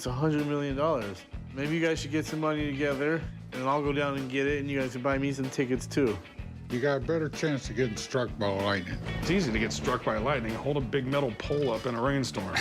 It's $100 million. Maybe you guys should get some money together, and I'll go down and get it, and you guys can buy me some tickets too. You got a better chance of getting struck by lightning. It's easy to get struck by lightning. Hold a big metal pole up in a rainstorm.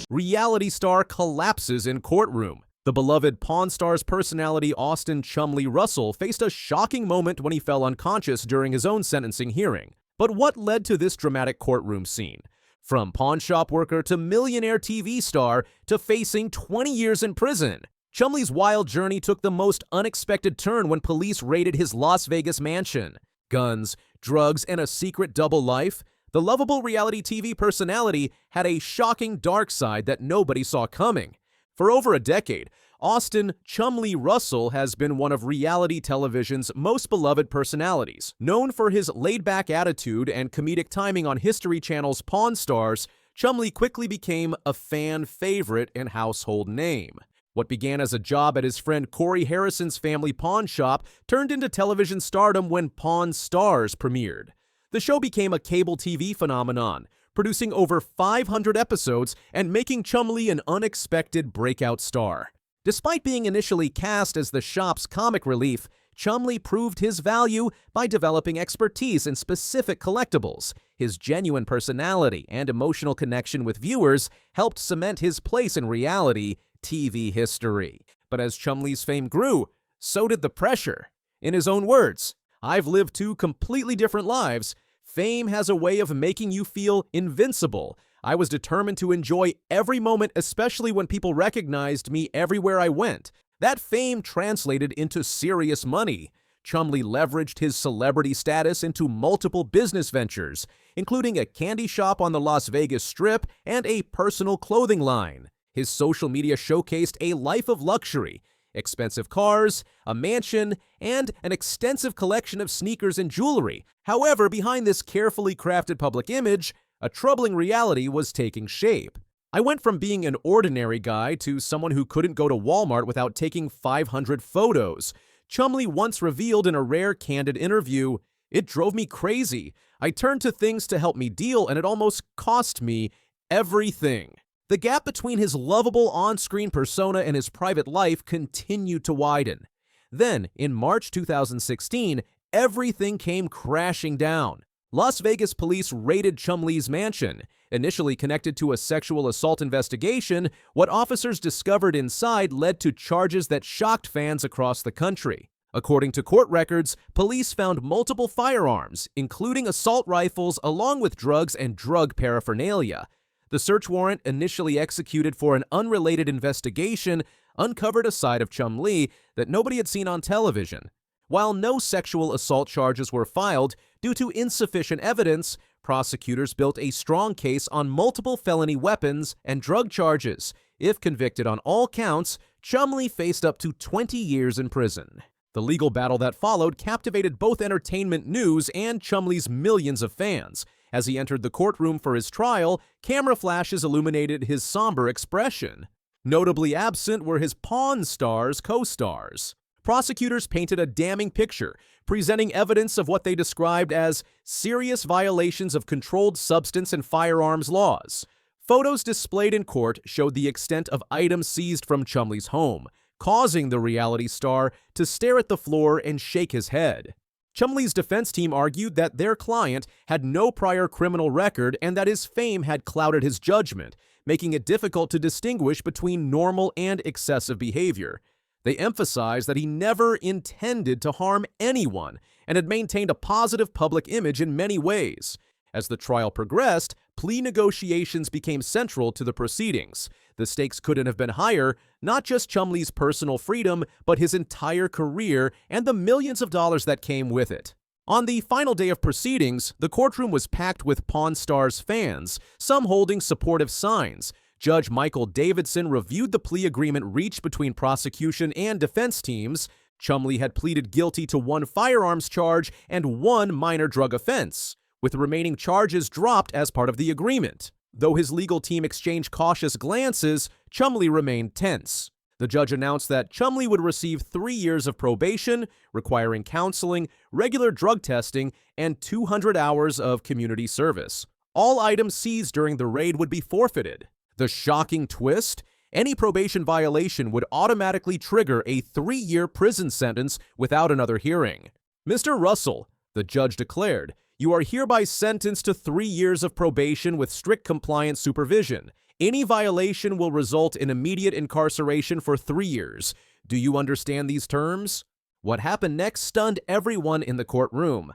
Reality star collapses in courtroom. The beloved Pawn Stars personality Austin Chumlee Russell faced a shocking moment when he fell unconscious during his own sentencing hearing. But what led to this dramatic courtroom scene? From pawn shop worker to millionaire TV star to facing 20 years in prison, Chumlee's wild journey took the most unexpected turn when police raided his Las Vegas mansion. Guns, drugs, and a secret double life. The lovable reality TV personality had a shocking dark side that nobody saw coming. For over a decade, Austin Chumlee Russell has been one of reality television's most beloved personalities. Known for his laid-back attitude and comedic timing on History Channel's Pawn Stars, Chumlee quickly became a fan favorite and household name. What began as a job at his friend Corey Harrison's family pawn shop turned into television stardom when Pawn Stars premiered. The show became a cable TV phenomenon, producing over 500 episodes and making Chumlee an unexpected breakout star. Despite being initially cast as the shop's comic relief, Chumlee proved his value by developing expertise in specific collectibles. His genuine personality and emotional connection with viewers helped cement his place in reality TV history. But as Chumlee's fame grew, so did the pressure. In his own words, "I've lived two completely different lives. Fame has a way of making you feel invincible. I was determined to enjoy every moment, especially when people recognized me everywhere I went. That fame translated into serious money." Chumlee leveraged his celebrity status into multiple business ventures, including a candy shop on the Las Vegas Strip and a personal clothing line. His social media showcased a life of luxury, expensive cars, a mansion, and an extensive collection of sneakers and jewelry. However, behind this carefully crafted public image, a troubling reality was taking shape. "I went from being an ordinary guy to someone who couldn't go to Walmart without taking 500 photos. Chumlee once revealed in a rare candid interview, "It drove me crazy. I turned to things to help me deal, and it almost cost me everything." The gap between his lovable on-screen persona and his private life continued to widen. Then, in March 2016, everything came crashing down. Las Vegas police raided Chumlee's mansion. Initially connected to a sexual assault investigation, what officers discovered inside led to charges that shocked fans across the country. According to court records, police found multiple firearms, including assault rifles, along with drugs and drug paraphernalia. The search warrant, initially executed for an unrelated investigation, uncovered a side of Chumlee that nobody had seen on television. While no sexual assault charges were filed due to insufficient evidence, prosecutors built a strong case on multiple felony weapons and drug charges. If convicted on all counts, Chumlee faced up to 20 years in prison. The legal battle that followed captivated both entertainment news and Chumlee's millions of fans. As he entered the courtroom for his trial, camera flashes illuminated his somber expression. Notably absent were his Pawn Stars co-stars. Prosecutors painted a damning picture, presenting evidence of what they described as serious violations of controlled substance and firearms laws. Photos displayed in court showed the extent of items seized from Chumlee's home, causing the reality star to stare at the floor and shake his head. Chumlee's defense team argued that their client had no prior criminal record and that his fame had clouded his judgment, making it difficult to distinguish between normal and excessive behavior. They emphasized that he never intended to harm anyone and had maintained a positive public image in many ways. As the trial progressed, plea negotiations became central to the proceedings. The stakes couldn't have been higher, not just Chumlee's personal freedom, but his entire career and the millions of dollars that came with it. On the final day of proceedings, the courtroom was packed with Pawn Stars fans, some holding supportive signs. Judge Michael Davidson reviewed the plea agreement reached between prosecution and defense teams. Chumlee had pleaded guilty to one firearms charge and one minor drug offense, with the remaining charges dropped as part of the agreement. Though his legal team exchanged cautious glances, Chumlee remained tense. The judge announced that Chumlee would receive 3 years of probation, requiring counseling, regular drug testing, and 200 hours of community service. All items seized during the raid would be forfeited. The shocking twist? Any probation violation would automatically trigger a 3-year prison sentence without another hearing. Mr. Russell, the judge declared, you are hereby sentenced to 3 years of probation with strict compliance supervision. Any violation will result in immediate incarceration for 3 years. Do you understand these terms? What happened next stunned everyone in the courtroom.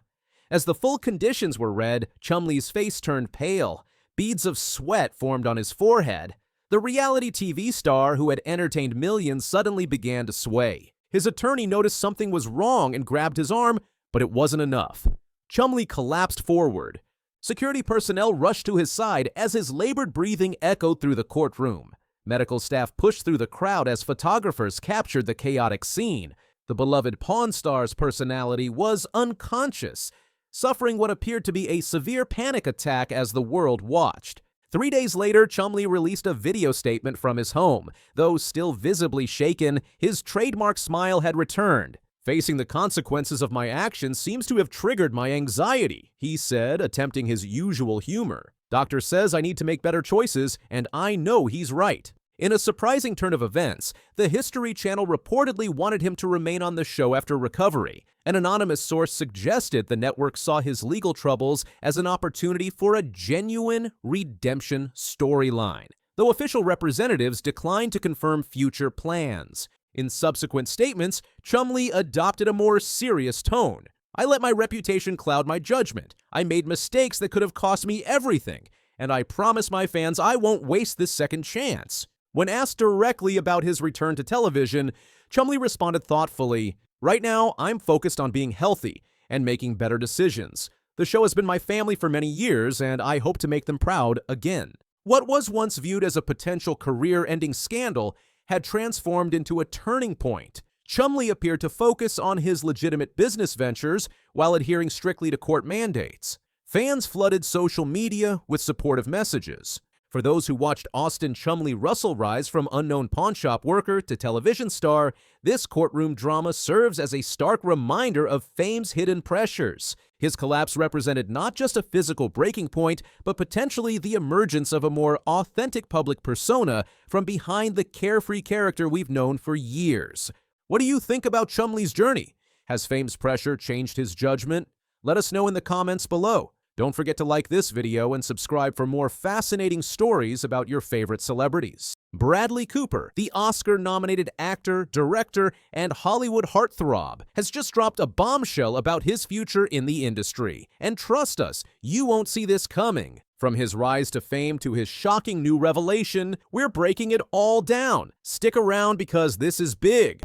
As the full conditions were read, Chumlee's face turned pale. Beads of sweat formed on his forehead. The reality TV star who had entertained millions suddenly began to sway. His attorney noticed something was wrong and grabbed his arm, but it wasn't enough. Chumlee collapsed forward. Security personnel rushed to his side as his labored breathing echoed through the courtroom. Medical staff pushed through the crowd as photographers captured the chaotic scene. The beloved Pawn Star's personality was unconscious, suffering what appeared to be a severe panic attack as the world watched. 3 days later, Chumlee released a video statement from his home. Though still visibly shaken, his trademark smile had returned. Facing the consequences of my actions seems to have triggered my anxiety, he said, attempting his usual humor. Doctor says I need to make better choices, and I know he's right. In a surprising turn of events, the History Channel reportedly wanted him to remain on the show after recovery. An anonymous source suggested the network saw his legal troubles as an opportunity for a genuine redemption storyline, though official representatives declined to confirm future plans. In subsequent statements, Chumlee adopted a more serious tone. I let my reputation cloud my judgment. I made mistakes that could have cost me everything, and I promise my fans I won't waste this second chance. When asked directly about his return to television, Chumlee responded thoughtfully, right now, I'm focused on being healthy and making better decisions. The show has been my family for many years, and I hope to make them proud again. What was once viewed as a potential career-ending scandal had transformed into a turning point. Chumlee appeared to focus on his legitimate business ventures while adhering strictly to court mandates. Fans flooded social media with supportive messages. For those who watched Austin Chumlee Russell rise from unknown pawnshop worker to television star, this courtroom drama serves as a stark reminder of fame's hidden pressures. His collapse represented not just a physical breaking point, but potentially the emergence of a more authentic public persona from behind the carefree character we've known for years. What do you think about Chumlee's journey? Has fame's pressure changed his judgment? Let us know in the comments below. Don't forget to like this video and subscribe for more fascinating stories about your favorite celebrities. Bradley Cooper, the Oscar-nominated actor, director, and Hollywood heartthrob, has just dropped a bombshell about his future in the industry. And trust us, you won't see this coming. From his rise to fame to his shocking new revelation, we're breaking it all down. Stick around because this is big.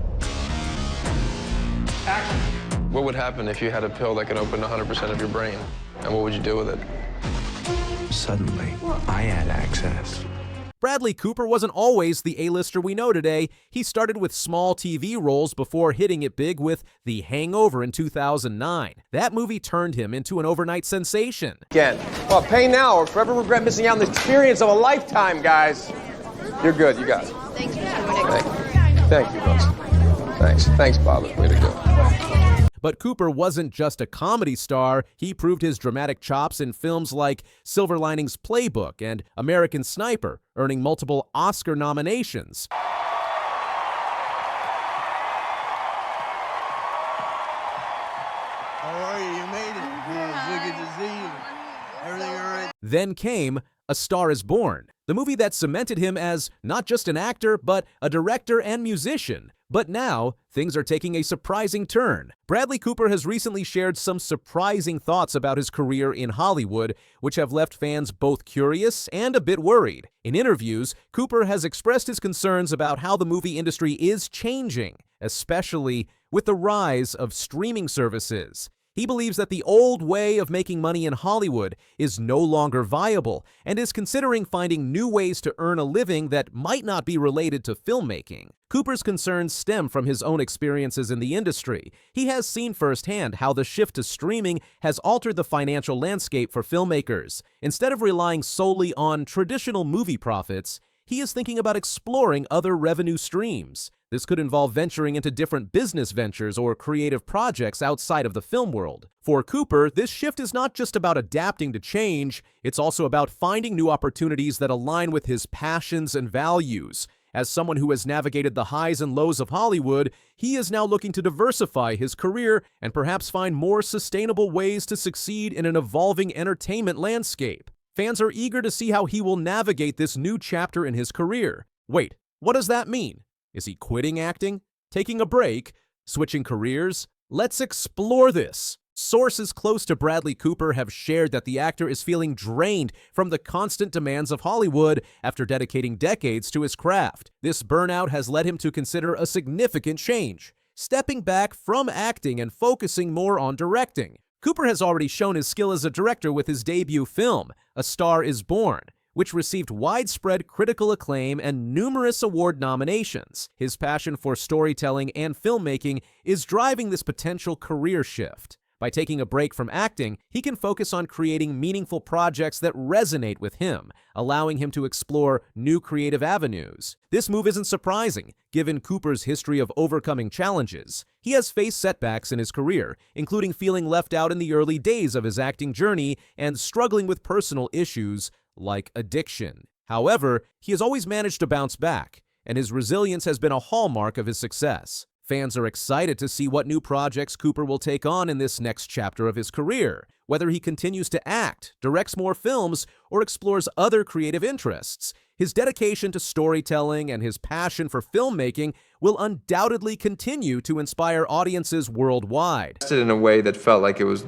Action. What would happen if you had a pill that could open 100% of your brain? And what would you do with it? Suddenly, I had access. Bradley Cooper wasn't always the A-lister we know today. He started with small TV roles before hitting it big with The Hangover in 2009. That movie turned him into an overnight sensation. Again. Well, pay now or forever regret missing out on the experience of a lifetime, guys. You're good. You got it. Thank you. Thank you, Rose. Thanks. Thanks, Bob. Way to go. But Cooper wasn't just a comedy star. He proved his dramatic chops in films like Silver Linings Playbook and American Sniper, earning multiple Oscar nominations. How are you? You made it. It's good to see you. Everything all right? Then came A Star is Born, the movie that cemented him as not just an actor, but a director and musician. But now, things are taking a surprising turn. Bradley Cooper has recently shared some surprising thoughts about his career in Hollywood, which have left fans both curious and a bit worried. In interviews, Cooper has expressed his concerns about how the movie industry is changing, especially with the rise of streaming services. He believes that the old way of making money in Hollywood is no longer viable and is considering finding new ways to earn a living that might not be related to filmmaking. Cooper's concerns stem from his own experiences in the industry. He has seen firsthand how the shift to streaming has altered the financial landscape for filmmakers. Instead of relying solely on traditional movie profits, he is thinking about exploring other revenue streams. This could involve venturing into different business ventures or creative projects outside of the film world. For Cooper, this shift is not just about adapting to change, it's also about finding new opportunities that align with his passions and values. As someone who has navigated the highs and lows of Hollywood, he is now looking to diversify his career and perhaps find more sustainable ways to succeed in an evolving entertainment landscape. Fans are eager to see how he will navigate this new chapter in his career. Wait, what does that mean? Is he quitting acting? Taking a break? Switching careers? Let's explore this. Sources close to Bradley Cooper have shared that the actor is feeling drained from the constant demands of Hollywood after dedicating decades to his craft. This burnout has led him to consider a significant change, stepping back from acting and focusing more on directing. Cooper has already shown his skill as a director with his debut film, A Star Is Born, which received widespread critical acclaim and numerous award nominations. His passion for storytelling and filmmaking is driving this potential career shift. By taking a break from acting, he can focus on creating meaningful projects that resonate with him, allowing him to explore new creative avenues. This move isn't surprising, given Cooper's history of overcoming challenges. He has faced setbacks in his career, including feeling left out in the early days of his acting journey and struggling with personal issues like addiction. However, he has always managed to bounce back, and his resilience has been a hallmark of his success. Fans are excited to see what new projects Cooper will take on in this next chapter of his career, whether he continues to act, directs more films, or explores other creative interests. His dedication to storytelling and his passion for filmmaking will undoubtedly continue to inspire audiences worldwide. In a way that felt like it was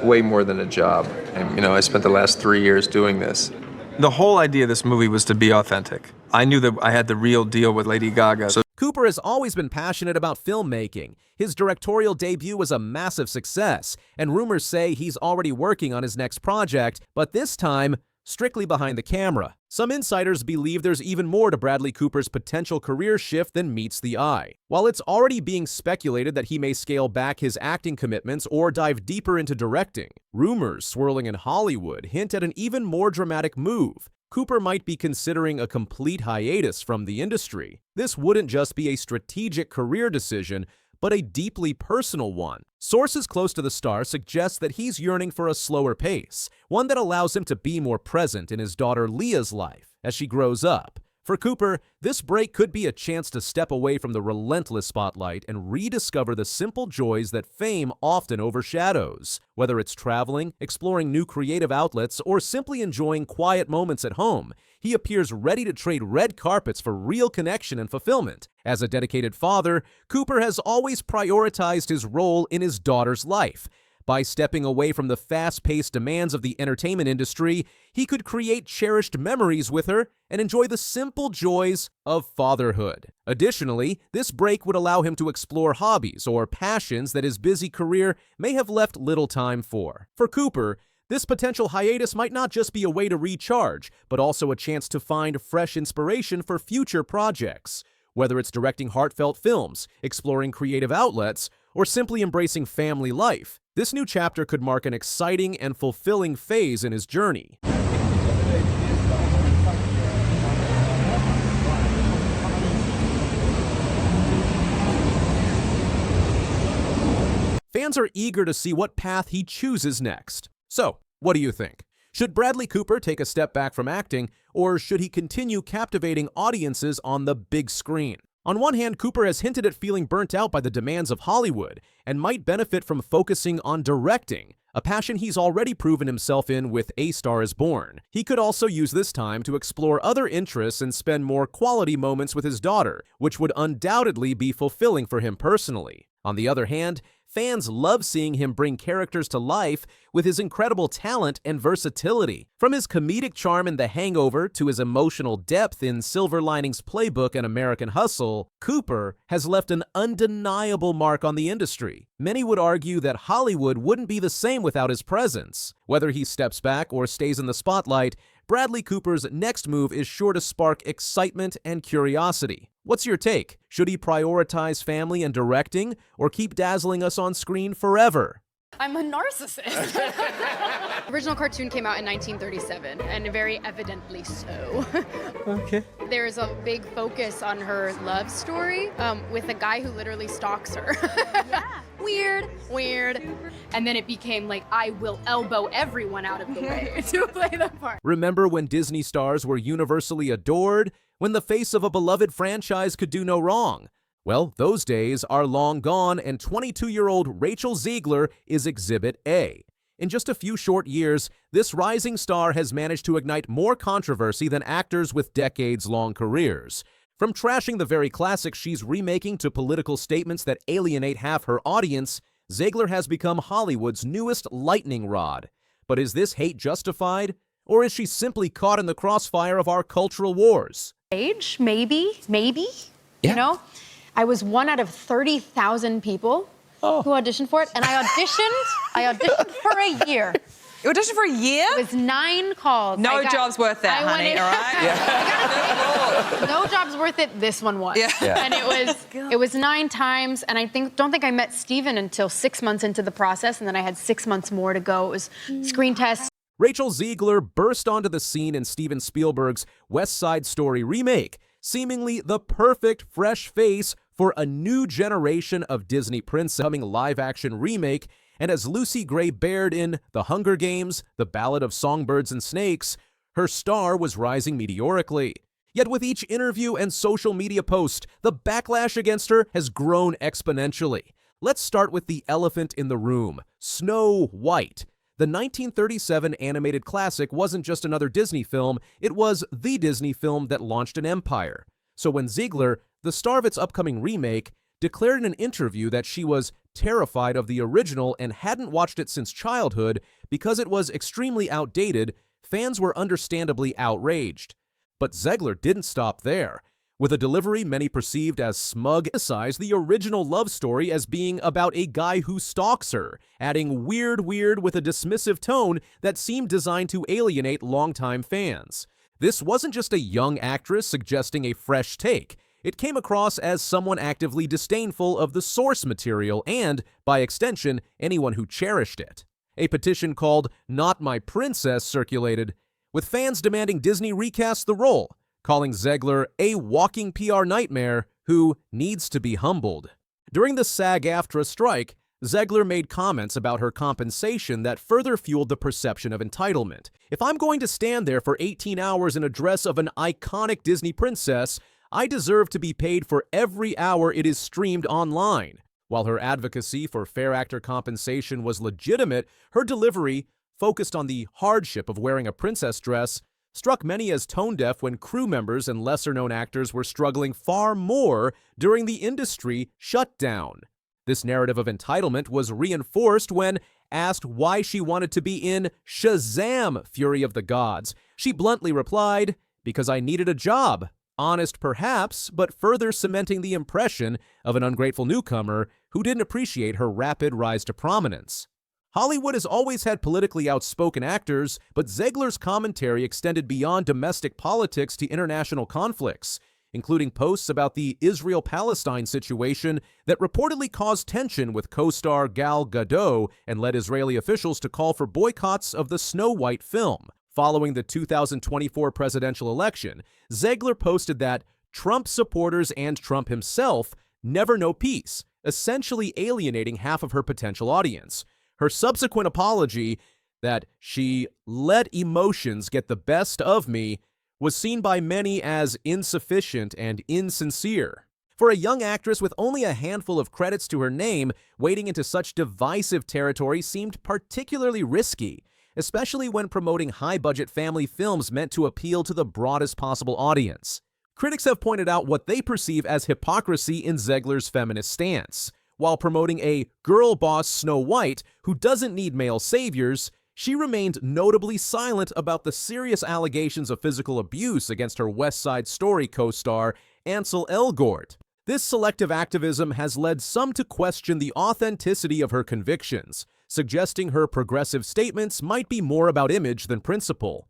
way more than a job. And, I spent the last 3 years doing this. The whole idea of this movie was to be authentic. I knew that I had the real deal with Lady Gaga. So Cooper has always been passionate about filmmaking. His directorial debut was a massive success, and rumors say he's already working on his next project, but this time, strictly behind the camera. Some insiders believe there's even more to Bradley Cooper's potential career shift than meets the eye. While it's already being speculated that he may scale back his acting commitments or dive deeper into directing, rumors swirling in Hollywood hint at an even more dramatic move. Cooper might be considering a complete hiatus from the industry. This wouldn't just be a strategic career decision, but a deeply personal one. Sources close to the star suggest that he's yearning for a slower pace, one that allows him to be more present in his daughter Leah's life as she grows up. For Cooper, this break could be a chance to step away from the relentless spotlight and rediscover the simple joys that fame often overshadows. Whether it's traveling, exploring new creative outlets, or simply enjoying quiet moments at home, he appears ready to trade red carpets for real connection and fulfillment. As a dedicated father, Cooper has always prioritized his role in his daughter's life. By stepping away from the fast-paced demands of the entertainment industry, he could create cherished memories with her and enjoy the simple joys of fatherhood. Additionally, this break would allow him to explore hobbies or passions that his busy career may have left little time for. For Cooper, this potential hiatus might not just be a way to recharge, but also a chance to find fresh inspiration for future projects. Whether it's directing heartfelt films, exploring creative outlets, or simply embracing family life, this new chapter could mark an exciting and fulfilling phase in his journey. Fans are eager to see what path he chooses next. So, what do you think? Should Bradley Cooper take a step back from acting, or should he continue captivating audiences on the big screen? On one hand, Cooper has hinted at feeling burnt out by the demands of Hollywood and might benefit from focusing on directing, a passion he's already proven himself in with A Star Is Born. He could also use this time to explore other interests and spend more quality moments with his daughter, which would undoubtedly be fulfilling for him personally. On the other hand, fans love seeing him bring characters to life with his incredible talent and versatility. From his comedic charm in The Hangover to his emotional depth in Silver Linings Playbook and American Hustle, Cooper has left an undeniable mark on the industry. Many would argue that Hollywood wouldn't be the same without his presence. Whether he steps back or stays in the spotlight, Bradley Cooper's next move is sure to spark excitement and curiosity. What's your take? Should he prioritize family and directing, or keep dazzling us on screen forever? I'm a narcissist. The original cartoon came out in 1937, and very evidently so. Okay. There's a big focus on her love story with a guy who literally stalks her. Yeah. Weird. And then it became like, I will elbow everyone out of the way to play the part. Remember when Disney stars were universally adored? When the face of a beloved franchise could do no wrong? Well, those days are long gone, and 22-year-old Rachel Ziegler is Exhibit A. In just a few short years, this rising star has managed to ignite more controversy than actors with decades-long careers. From trashing the very classics she's remaking to political statements that alienate half her audience, Ziegler has become Hollywood's newest lightning rod. But is this hate justified? Or is she simply caught in the crossfire of our cultural wars? Age, maybe. Yeah. You know? I was one out of 30,000 people who auditioned for it, and I auditioned for a year. You auditioned for a year? It was 9 calls. No job's worth that, honey, all right? No job's worth it. This one was. Yeah. And it was 9 times, and don't think I met Steven until 6 months into the process, and then I had 6 months more to go. It was screen tests. Rachel Ziegler burst onto the scene in Steven Spielberg's West Side Story remake, seemingly the perfect fresh face for a new generation of Disney princess coming live-action remake, and as Lucy Gray Baird in The Hunger Games, The Ballad of Songbirds and Snakes, her star was rising meteorically. Yet with each interview and social media post, the backlash against her has grown exponentially. Let's start with the elephant in the room, Snow White. The 1937 animated classic wasn't just another Disney film, it was the Disney film that launched an empire. So when Ziegler, the star of its upcoming remake, declared in an interview that she was terrified of the original and hadn't watched it since childhood because it was extremely outdated, fans were understandably outraged. But Ziegler didn't stop there. With a delivery many perceived as smug, criticized the original love story as being about a guy who stalks her, adding weird with a dismissive tone that seemed designed to alienate longtime fans. This wasn't just a young actress suggesting a fresh take. It came across as someone actively disdainful of the source material and, by extension, anyone who cherished it. A petition called Not My Princess circulated, with fans demanding Disney recast the role, calling Ziegler a walking PR nightmare who needs to be humbled. During the SAG-AFTRA strike, Ziegler made comments about her compensation that further fueled the perception of entitlement. If I'm going to stand there for 18 hours in a dress of an iconic Disney princess, I deserve to be paid for every hour it is streamed online. While her advocacy for fair actor compensation was legitimate, her delivery, focused on the hardship of wearing a princess dress, struck many as tone-deaf when crew members and lesser-known actors were struggling far more during the industry shutdown. This narrative of entitlement was reinforced when asked why she wanted to be in Shazam! Fury of the Gods. She bluntly replied, "Because I needed a job." Honest perhaps, but further cementing the impression of an ungrateful newcomer who didn't appreciate her rapid rise to prominence. Hollywood has always had politically outspoken actors, but Ziegler's commentary extended beyond domestic politics to international conflicts, including posts about the Israel-Palestine situation that reportedly caused tension with co-star Gal Gadot and led Israeli officials to call for boycotts of the Snow White film. Following the 2024 presidential election, Ziegler posted that Trump supporters and Trump himself never know peace, essentially alienating half of her potential audience. Her subsequent apology that she let emotions get the best of me was seen by many as insufficient and insincere. For a young actress with only a handful of credits to her name, wading into such divisive territory seemed particularly risky, especially when promoting high-budget family films meant to appeal to the broadest possible audience. Critics have pointed out what they perceive as hypocrisy in Ziegler's feminist stance. While promoting a girl boss Snow White who doesn't need male saviors, she remained notably silent about the serious allegations of physical abuse against her West Side Story co-star Ansel Elgort. This selective activism has led some to question the authenticity of her convictions, suggesting her progressive statements might be more about image than principle.